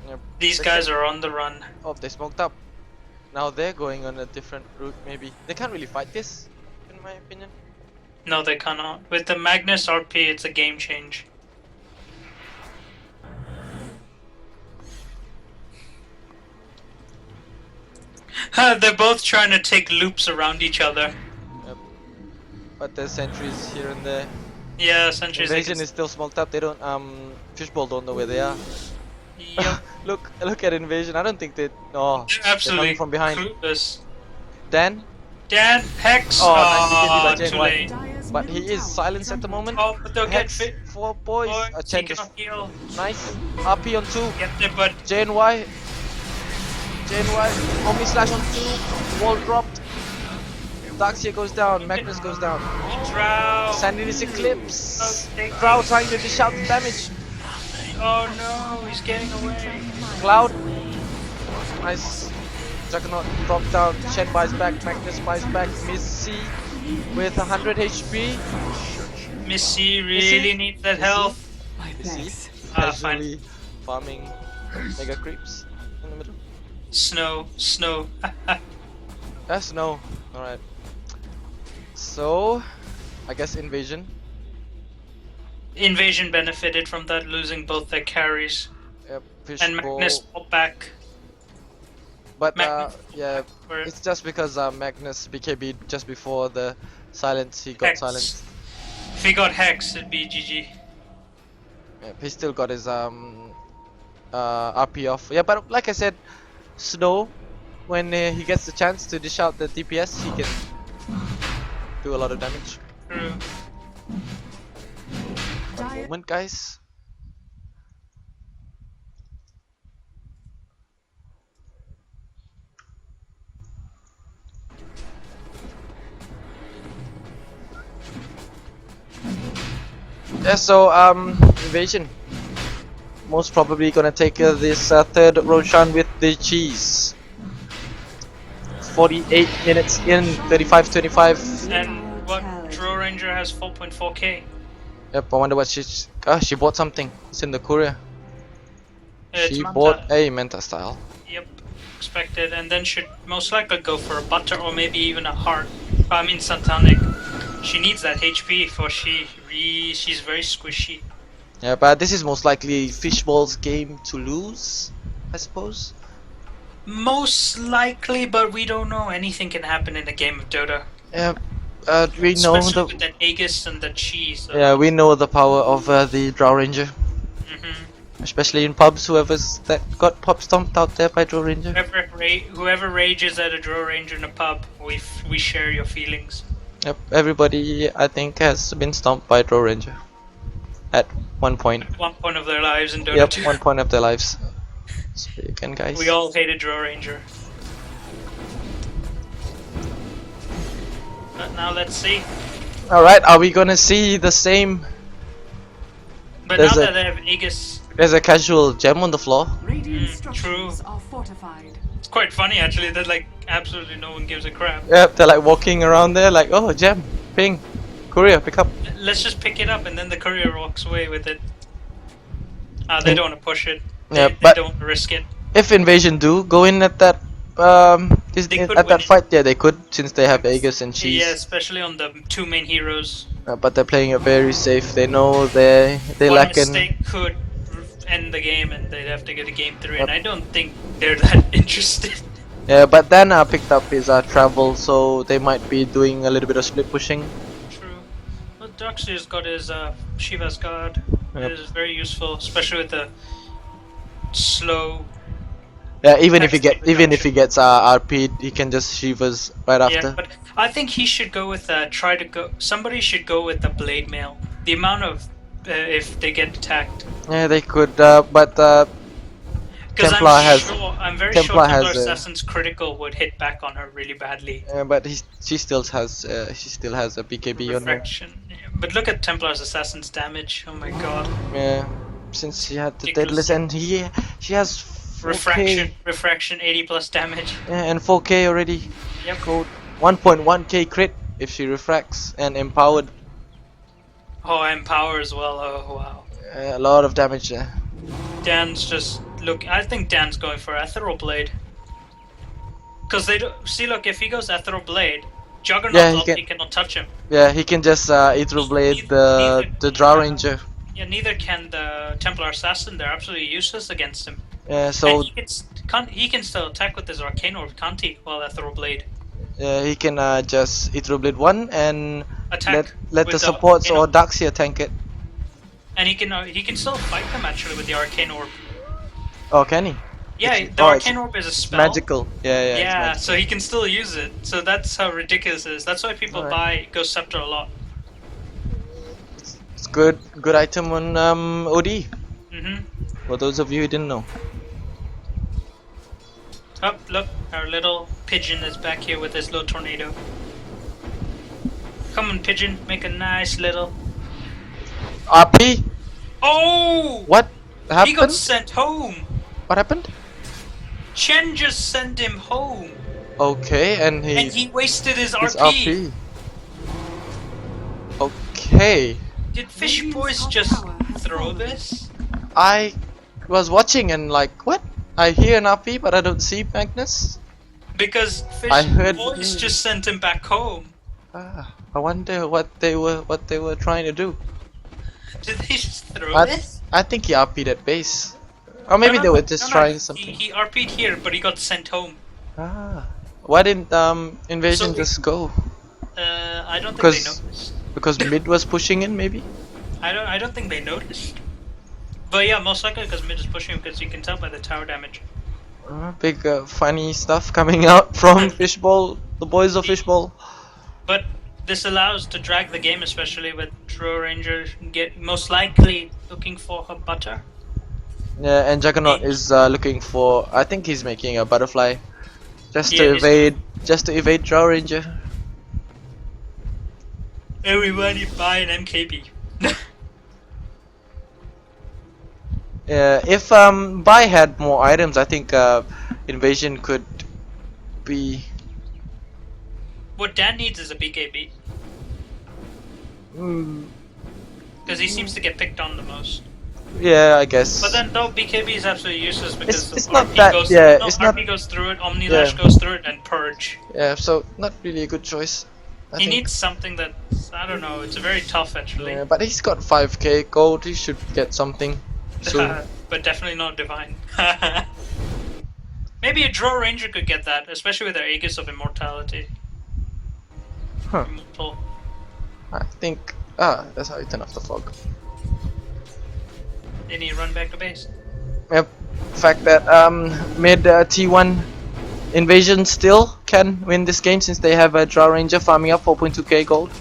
Yep. These guys are on the run. Oh, they smoked up. Now they're going on a different route. Maybe they can't really fight this, in my opinion. No, they cannot. With the Magnus RP, it's a game change. They're both trying to take loops around each other. Yep. But there's sentries here and there. Yeah, sentries. Invasion is still smoked up. They don't Fishball don't know where they are. Yep. look at Invasion. I don't think they. Oh, They're they're absolutely coming from behind. clueless. Dan. Dan, Hex. Oh, nice too late. But he is silenced at the moment. Oh, but they'll get Hex fit. for boys. He Chen just cannot heal. nice. RP on 2. Get there, but JNY. Omni slash on 2. Wall dropped. Darkseer goes down. Magnus goes down. Drow. Sandinis Eclipse. Oh, Drow trying to dish out the damage. Oh no, he's getting away. Cloud. Nice. Juggernaut dropped down. Shen buys back. Magnus buys back. Miss C with 100 HP. Missy really needs that health. Miss C Fine. casually farming mega creeps in the middle. Snow. That's no. Alright. So, I guess Invasion. Invasion benefited from that, losing both their carries. Yep, And Magnus Fishball. fought back. But Magnus yeah, for it's just because Magnus BKB just before the silence, he got Hex. silenced. If he got Hex, it'd be GG. Yep, he still got his RP off. Yeah, but like I said, Snow, when he gets the chance to dish out the DPS, he can do a lot of damage. True. One moment, guys. Yeah, so Invasion most probably gonna take this third Roshan with the cheese. 48 minutes in, 35-25. And what Draw Ranger has 4.4k. Yep, I wonder what she bought something. It's in the courier. It's She Manta. bought a Manta style. Yep, expected, and then should most likely go for a butter or maybe even a heart. I mean Santanic. She needs that HP for she's very squishy. Yeah, but this is most likely Fishball's game to lose, I suppose. Most likely, but we don't know. Anything can happen in a game of Dota. Yeah, we know Especially the with that Aegis and the cheese. So. yeah we know the power of the Drow Ranger, especially in pubs. Whoever's that got pop stomped out there by Drow Ranger. Whoever rages at a Draw Ranger in a pub, we share your feelings. Yep, everybody I think has been stomped by Drow Ranger at one point. At one point of their lives in Dota Yep, 2. one point of their lives. So you can, guys. We all hated Draw Ranger. But now let's see. All right, are we gonna see the same? But There's now a- that they have Aegis, There's a casual gem on the floor. Radiant true. structures are fortified. it's quite funny actually that like absolutely no one gives a crap. Yep, they're like walking around there like, oh, gem, ping, courier, pick up. Let's just pick it up and then the courier walks away with it. They don't want to push it. Yeah, They but- don't want to risk it. If Invasion do go in at that They could at that win it. fight, yeah, they could, since they have Aegis and cheese. Yeah, especially on the two main heroes. But they're playing it very safe. They know they One lack in. mistake could end the game and they'd have to get a game 3 and I don't think they're that interested. Yeah, but then picked up his travel, so they might be doing a little bit of split pushing. True. Well, Darkseer's got his Shiva's guard. Yep. It is very useful, especially with the slow. Yeah, even if he Next gets RP'd, he can just Shivas right after. Yeah, but I think he should go with somebody should go with the blade mail. The amount of if they get attacked. Yeah, they could, but Because Templar I'm very Templar sure Templar has, Assassin's critical would hit back on her really badly. but she still has a BKB on her. Refraction. Yeah, but look at Templar's Assassin's damage. Oh my god. Yeah, since she had the Ridiculous. deadless, and she has 4K. Refraction 80 plus damage. Yeah, and 4K already. Yep. Code 1.1k crit if she refracts, and empowered. Oh, Empower as well. Oh wow. A lot of damage there. Dan's just look. I think Dan's going for Ethereal Blade. Because they don't see. Look, if he goes Ethereal Blade, Juggernaut's ulti cannot touch him. Yeah, he can just Ethereal Blade the Drow Ranger. Yeah, neither can the Templar Assassin. They're absolutely useless against him. Yeah, so and he can still attack with his Arcane Orb, can't he? While Ethereal Blade. yeah, he can just Ethereal Blade 1 and Attack let with the supports Arcane or Orb. Daxia tank it. And he can still fight them actually with the Arcane Orb. Oh, can he? Yeah, the Arcane Orb is a spell. Magical. Yeah, Yeah, so he can still use it. So that's how ridiculous it is. That's why people buy Ghost Scepter a lot. It's good item on OD. Mhm. For those of you who didn't know. Oh, look, our little pigeon is back here with his little tornado. Come on, pigeon, make a nice little. RP? Oh! What happened? He got sent home. What happened? Chen just sent him home. Okay, and he wasted his his RP. Okay. Did Fish Boys just throw this? I was watching and like, what? I hear an RP, but I don't see Magnus. Because Fish Boys just sent him back home. I wonder what they were trying to do. Did they just throw this? I think he RP'd at base. Or maybe they were just trying something. He RP'd here, but he got sent home. Why didn't Invasion just go? I don't think they noticed. Because mid was pushing in, maybe? I don't think they noticed. But yeah, most likely because mid is pushing him, because you can tell by the tower damage. Big funny stuff coming out from FishBall, the boys of FishBall. But this allows to drag the game, especially with Drow Ranger most likely looking for her butter. Yeah, and Juggernaut is looking for. I think he's making a butterfly, just to evade Drow Ranger. Everybody buy an MKB. Yeah, if Bai had more items, I think Invasion could be. What Dan needs is a BKB. Because he seems to get picked on the most. Yeah, I guess. But then though BKB is absolutely useless because it's not that. RP goes through it, Omnilash goes through it, and Purge. Yeah, so not really a good choice. He needs something that's, I don't know, it's very tough actually. Yeah, but he's got 5k gold, he should get something soon. But definitely not Divine. Maybe a Drow Ranger could get that, especially with their Aegis of Immortality. Huh. Immortal. I think... that's how you turn off the fog. Then you run back to base. Yep. The fact that mid T1 Invasion still can win this game since they have a Drow Ranger farming up 4.2k gold.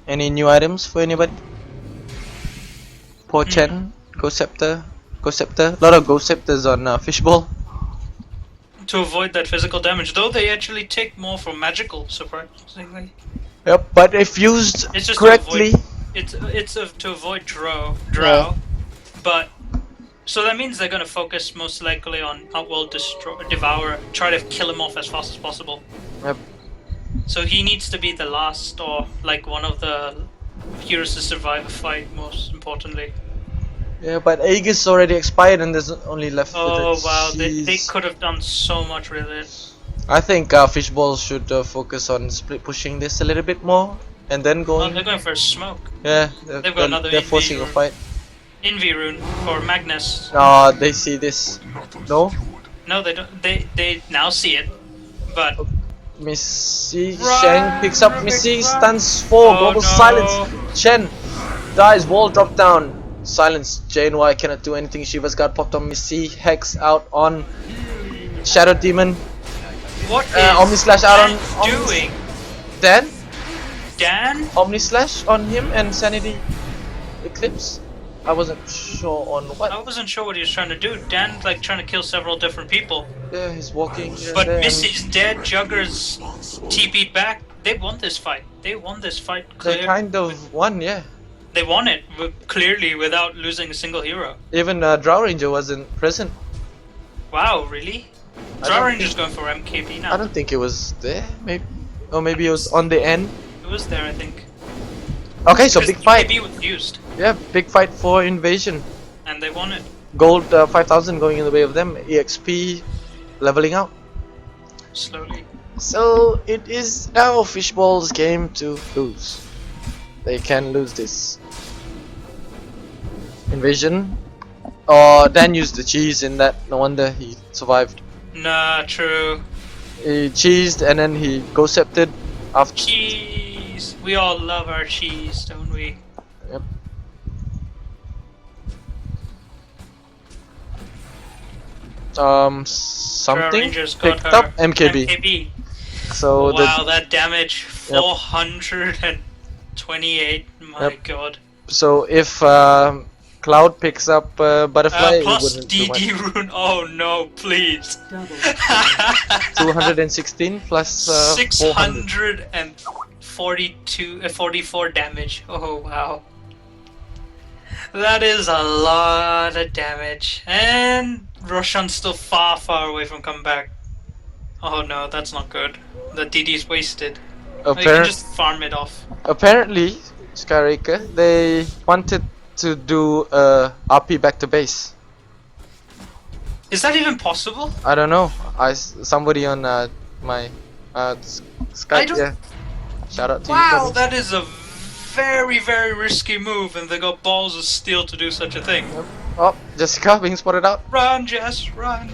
Any new items for anybody? Poor Chen, Ghost Scepter. A lot of Ghost Scepters on FishBall. To avoid that physical damage, though they actually take more from magical, surprisingly. Yep, but if used correctly... It's to avoid drow, yeah. But... So that means they're gonna focus most likely on Outworld Devour, try to kill him off as fast as possible. Yep. So he needs to be the last, or like one of the heroes to survive a fight, most importantly. Yeah, but Aegis already expired and there's only left with it. Oh wow, they could have done so much with it. I think FishBall should focus on split pushing this a little bit more and then going... Oh, they're going for a smoke. Yeah, they've got another they're forcing a fight. Envy rune for Magnus. Oh, they see this. No? No, they don't. They now see it, but... Missy, Shen picks up Missy, stuns 4, global silence. Shen dies, wall drop down. Silence, JNY cannot do anything. Shiva's got popped on Missy, Hex out on Shadow Demon. What is Omnislash out on doing? Dan? Omnislash on him and Sanity Eclipse. I wasn't sure on what. I wasn't sure what he was trying to do. Dan's like trying to kill several different people. Yeah, he's walking. But Missy's dead, Jugger's TP'd back. They won this fight. They won this fight clearly. They kind of won, yeah. They won it clearly without losing a single hero. Even Drow Ranger wasn't present. Wow, really? Drow Ranger's going for MKB now. I don't think it was there. Maybe, or maybe it was on the end. It was there, I think. Okay, so Because big fight. BKB was used, Yeah, big fight for Invasion. and they won it. Gold 5000 going in the way of them. EXP leveling out. Slowly. So it is now FishBall's game to lose. They can lose this. Invasion. Oh, Dan used the cheese in that. No wonder he survived. Nah, true. He cheesed and then he go-septed after. Cheese! We all love our cheese, don't we? Yep. Something Rangers got picked her up MKB. MKB. So Wow, that damage, Yep. 428. My Yep. god. so if Cloud picks up Butterfly, it Plus wouldn't do much. DD rune. Oh no, please. 216 plus 400. 44 damage. Oh wow. That is a lot of damage. And Roshan's still far away from coming back. Oh no, that's not good. The DD's wasted. You can just farm it off. Apparently, Skyraker, they wanted to do RP back to base. Is that even possible? I don't know. Somebody on my Skype. Yeah. Shout out to you. Wow, buddy. that is a very risky move, and they got balls of steel to do such a thing. Oh, Jessica being spotted out. Run, Jess, run!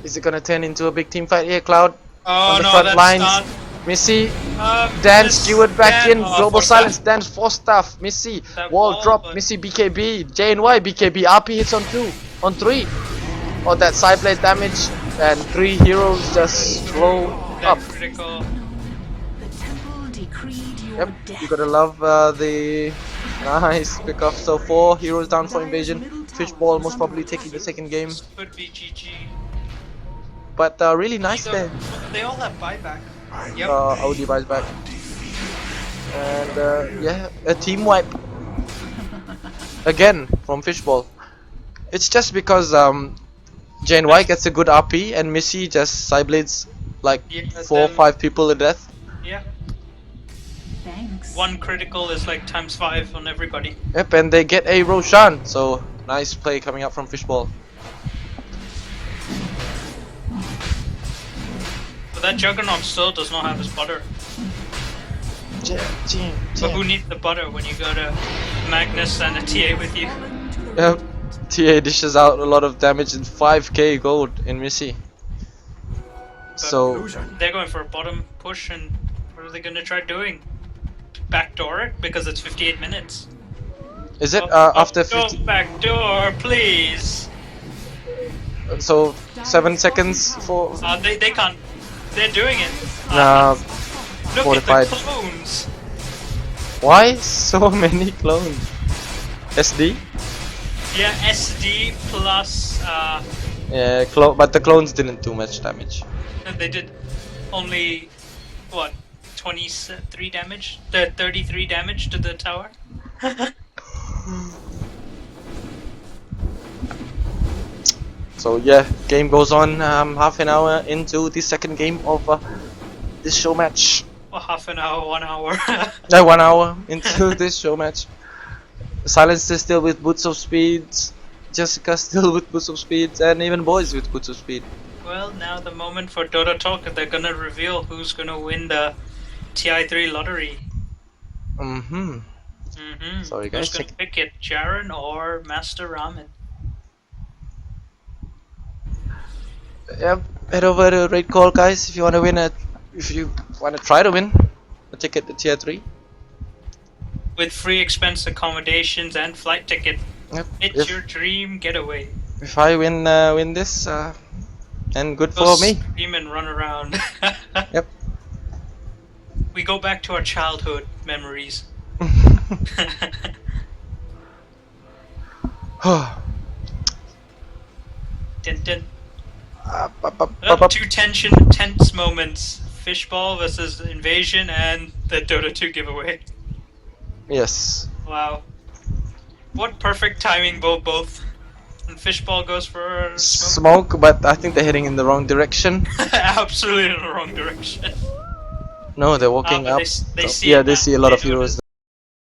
Is it gonna turn into a big team fight here, Cloud? Oh on the no, front that's lines. not. Missy, Dan Miss skewered back Dan. in. Oh, Global for silence. that. Dan's force staff. Missy, That wall wall, drop. but- Missy BKB. JNY BKB. RP hits on 2, on 3. Oh, that side blade damage, and 3 heroes just blow That up. critical. Yep, you gotta love the nice pick off. So 4 heroes down for Invasion. FishBall most probably taking the second game, Could be GG. but really nice there. They all have buyback. Yep. Audi buys back, and yeah, a team wipe again from FishBall. It's just because JNY gets a good RP and Missy just side blades like Yeah, 4 or then- 5 people to death. Yeah. Thanks. One critical is like ×5 on everybody. Yep, and they get a Roshan, so nice play coming up from FishBall. But that Juggernaut still does not have his butter. But who needs the butter when you got a Magnus and a TA with you? Yep, TA dishes out a lot of damage and 5k gold in Missy. So They're going for a bottom push, and what are they going to try doing? Backdoor it? Because it's 58 minutes. is it Oh, after don't 50? backdoor, please! So 7 seconds for They can't. They're doing it. Look fortified. at the clones! Why so many clones? SD? Yeah, SD plus, Yeah, but the clones didn't do much damage. they did only, what, 23 damage? 33 damage to the tower? So yeah, game goes on half an hour into the second game of this show match. Well, half an hour, 1 hour. 1 hour into this show match. Silence is still with Boots of Speed. Jessica still with Boots of Speed, and even Boys with Boots of Speed. Well, now the moment for Dota Talk, they're gonna reveal who's gonna win the TI3 lottery. Sorry guys, Who's gonna pick it, Jaren or Master Ramen? Yep, head over to Raid Call, guys, if you want to win it. If you want to try to win a ticket to tier 3. With free expense accommodations and flight ticket. Yep. It's your dream getaway. If I win this, then good Go for me. scream and run around. Yep. We go back to our childhood memories. Dun, dun. Two tense moments. FishBall versus Invasion and the Dota 2 giveaway. Yes. Wow. What perfect timing both. And FishBall goes for smoke. Smoke, but I think they're heading in the wrong direction. Absolutely in the wrong direction. No, they're walking But up. they see Yeah, it they now. see a lot of They heroes.